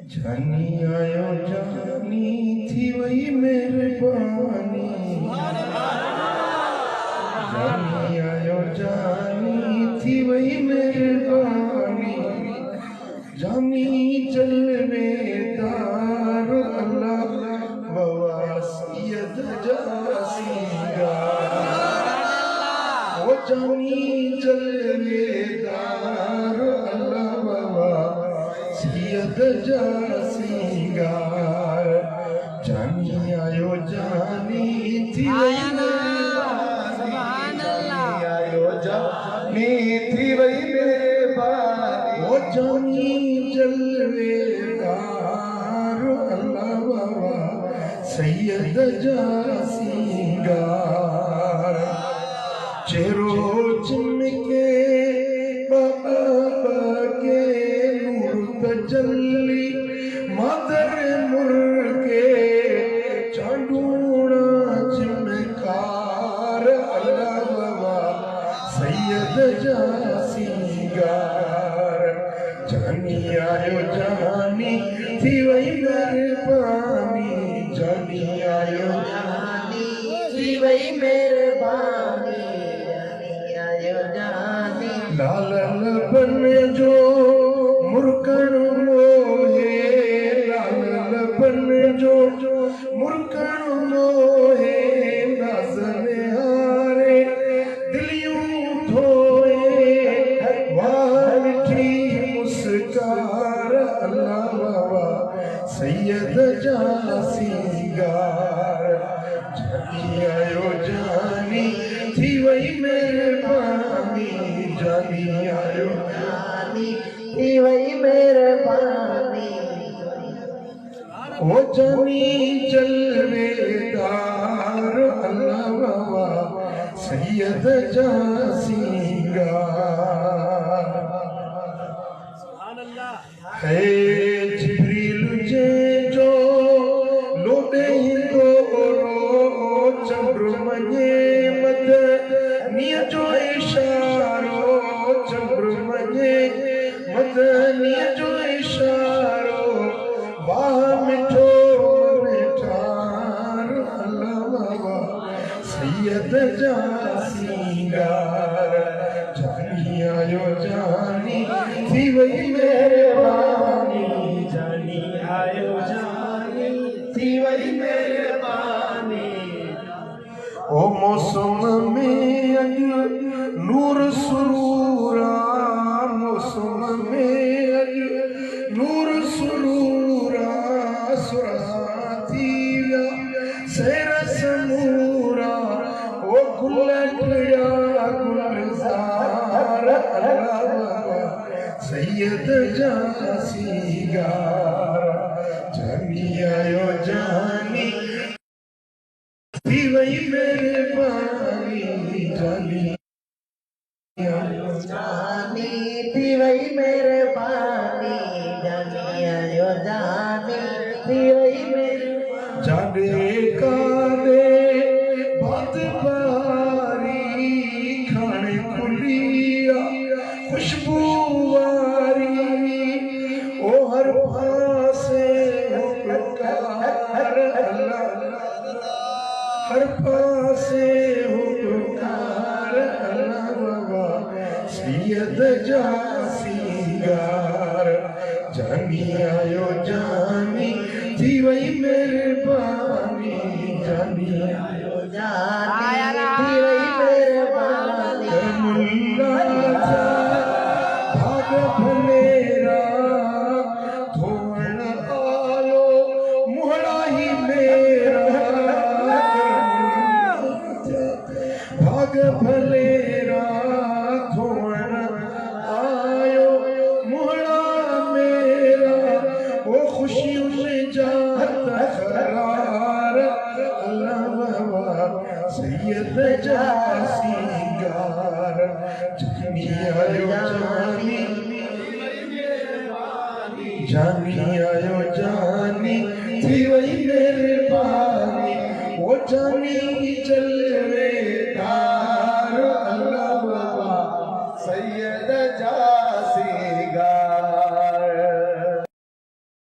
जानी आयो जानी थी वही मेहरबानी, जानी आयो जानी थी वही मेहरबानी, जानी जलवेदार अल्लाह वसीयत जासीगा, ओ जानी जलवेदार अल्लाह वसीयत जासीगार, जानी आयो जानी थी वही थी वही मेहरबानी, वो जानी जलवेदार अल्लाह बाबा सैयद जासीगार, चेहरो चमके बाबा के नूर तजल्ली मदर मुर्गे चांदूना चमकार अल्लाह बाबा सैयद जासीगार, जानी आयो जानी थी वही मेहरबानी, जानी आयो जानी थी वही मेहरबानी, जानी आयो जानी लाल बन जो मुर्कन मोहे, लाल बन जो मुर्कन मोहे, नाज़न हारे दिलियों मुस्कार अल्लाह बाबा सैयद जासीगार, जानी आयो जानी थी वही मेहरबानी, जानी आयो जानी थी वही मेहरबानी, ओ जानी जलवेदार अल्लाह बाबा सैयद जासीगार, है जिब्रील जे जो लोडे हिंदो रो चंद्रमने मद निय जो इशारो, चंद्रमने मद निय जो इशारो, वाह मिठो मिठार अल्लाह बाबा सैयद जासीगार, जानी आयो जानी थी वही मेहरबानी, जानी आयो जानी थी वही मेहरबानी, ओ मौसम में अज नूर सुरूरा, मौसम में अज नूर सुरूरा, सुराती सेर समूरा, ओ गुलया गुलजार अल्लाह सैयद जासीगार, जानी आयो जानी थी वही मेहरबानी, जानी आयो जानी थी वही मेहरबानी, जानी आयो जानी थी वही मेहरबानी, जाने का दे बात बारी खाने खुलिया खुशबू ओ हर पासे पुकार अल्लाह, हर पासे पुकार अल्लाह बाबा सैयद जासीगार, जानी आयो जानी थी वही मेहरबानी, जानी आयो जानी थी वही मेहरबानी, मुल्ला भाग भलेरा धोण आयो मुहड़ा ही मेरा, भाग भलेरा धोण आयो मुहड़ा मेरा, वो खुशी में जाता करार अल्लाह बाबा सैयद जासीगार, जानी आयो जानी जानी आयो जानी थी वही मेहरबानी, वो जानी चल